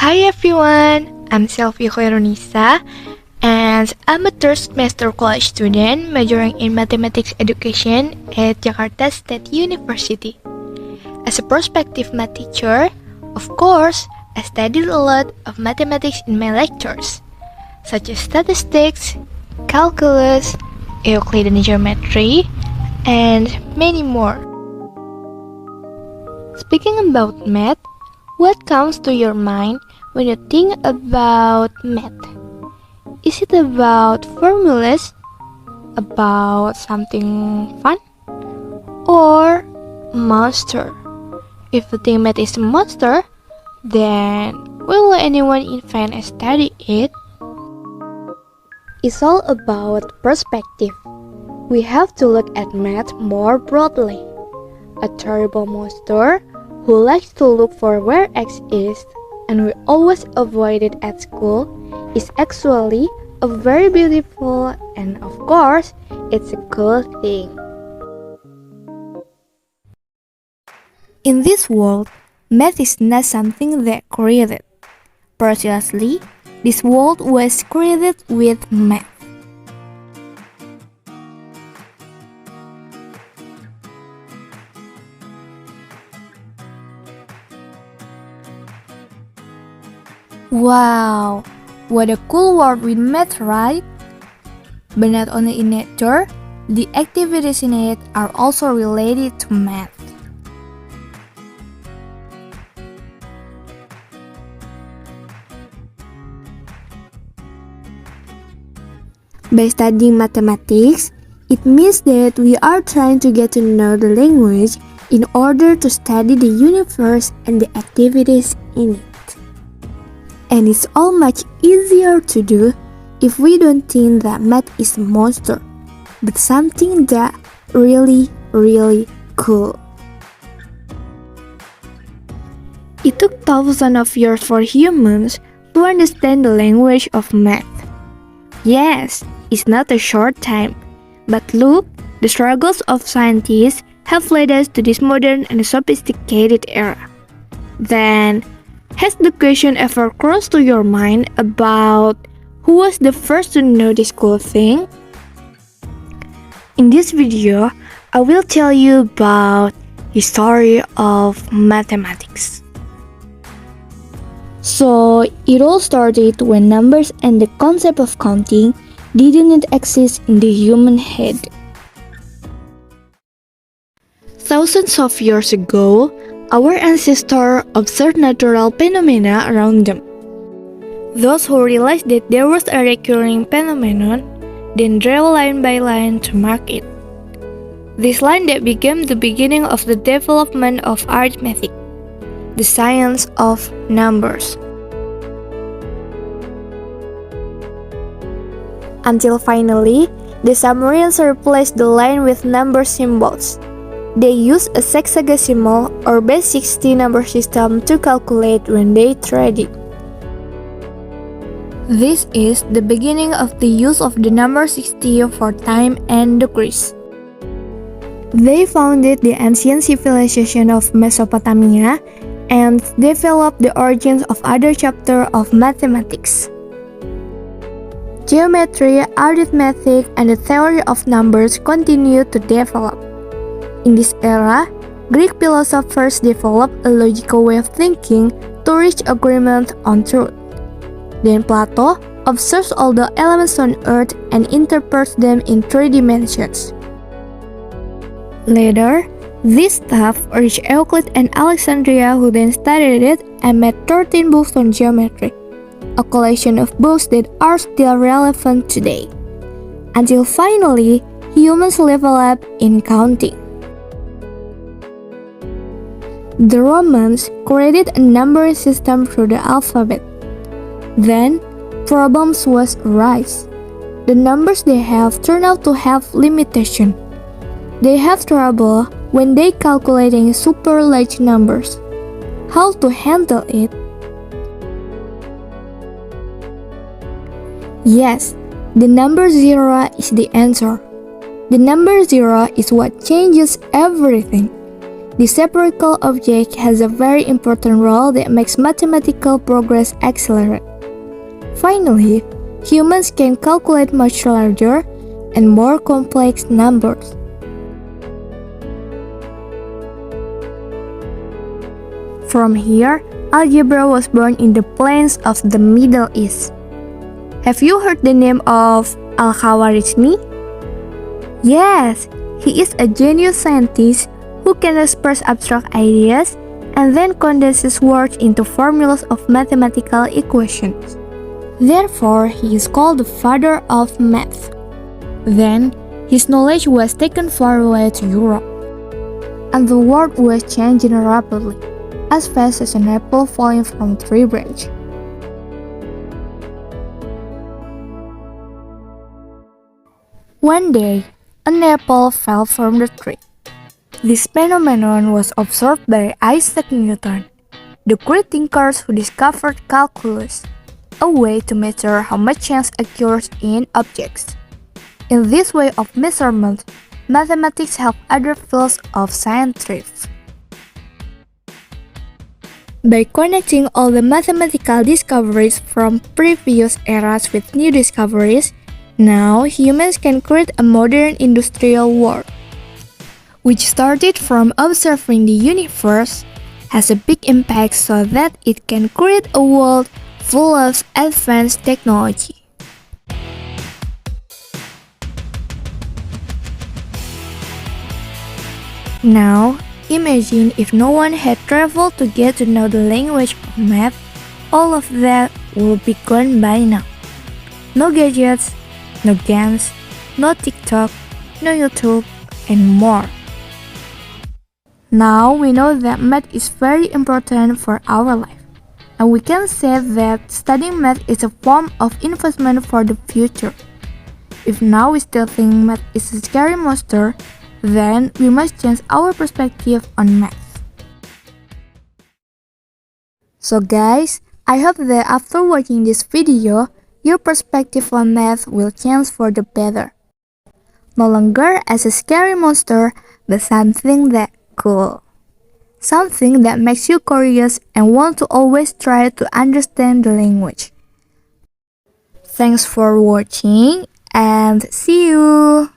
Hi everyone, I'm Selvy Choirunnisa and I'm a third semester college student majoring in mathematics education at Jakarta State University. As a prospective math teacher, of course, I studied a lot of mathematics in my lectures, such as statistics, calculus, Euclidean geometry, and many more. Speaking about math, what comes to your mind when you think about math? Is it about formulas? About something fun? Or monster? If you think math is a monster, then will anyone invent and study it? It's all about perspective. We have to look at math more broadly. A terrible monster who likes to look for where X is and we always avoid it at school is actually a very beautiful and of course it's a cool thing. In this world, math is not something that created. Precisely, this world was created with math. Wow, what a cool world with math, right? But not only in nature, the activities in it are also related to math. By studying mathematics, it means that we are trying to get to know the language in order to study the universe and the activities in it. And it's all much easier to do if we don't think that math is a monster, but something that really cool. It took thousands of years for humans to understand the language of math. Yes, it's not a short time, but look, the struggles of scientists have led us to this modern and sophisticated era. Then, has the question ever crossed to your mind about who was the first to know this cool thing? In this video, I will tell you about the story of mathematics. So, it all started when numbers and the concept of counting didn't exist in the human head. Thousands of years ago, our ancestors observed natural phenomena around them. Those who realized that there was a recurring phenomenon then drew line by line to mark it. This line that became the beginning of the development of arithmetic, the science of numbers. Until finally, the Sumerians replaced the line with number symbols. They used a sexagesimal or base 60 number system to calculate when they traded. This is the beginning of the use of the number 60 for time and degrees. They founded the ancient civilization of Mesopotamia and developed the origins of other chapters of mathematics. Geometry, arithmetic, and the theory of numbers continued to develop. In this era, Greek philosophers developed a logical way of thinking to reach agreement on truth. Then Plato observes all the elements on Earth and interprets them in 3 dimensions. Later, this stuff reached Euclid and Alexandria, who then studied it and made 13 books on geometry, a collection of books that are still relevant today. Until finally, humans level up in counting. The Romans created a numbering system through the alphabet. Then, problems was arise. The numbers they have turn out to have limitation. They have trouble when they calculating super large numbers. How to handle it? Yes, the number 0 is the answer. The number 0 is what changes everything. This spherical object has a very important role that makes mathematical progress accelerate. Finally, humans can calculate much larger and more complex numbers. From here, algebra was born in the plains of the Middle East. Have you heard the name of Al-Khwarizmi? Yes, he is a genius scientist who can express abstract ideas and then condenses words into formulas of mathematical equations. Therefore, he is called the father of math. Then, his knowledge was taken far away to Europe, and the world was changing rapidly, as fast as an apple falling from a tree branch. One day, an apple fell from the tree. This phenomenon was observed by Isaac Newton, the great thinker who discovered calculus, a way to measure how much change occurs in objects. In this way of measurement, mathematics helped other fields of science thrive. By connecting all the mathematical discoveries from previous eras with new discoveries, now humans can create a modern industrial world, which started from observing the universe, has a big impact so that it can create a world full of advanced technology. Now, imagine if no one had traveled to get to know the language of math, all of that would be gone by now. No gadgets, no games, no TikTok, no YouTube, and more. Now we know that math is very important for our life, and we can say that studying math is a form of investment for the future. If now we still think math is a scary monster, then we must change our perspective on math. So guys, I hope that after watching this video, your perspective on math will change for the better. No longer as a scary monster, but something that cool. Something that makes you curious and want to always try to understand the language. Thanks for watching and see you!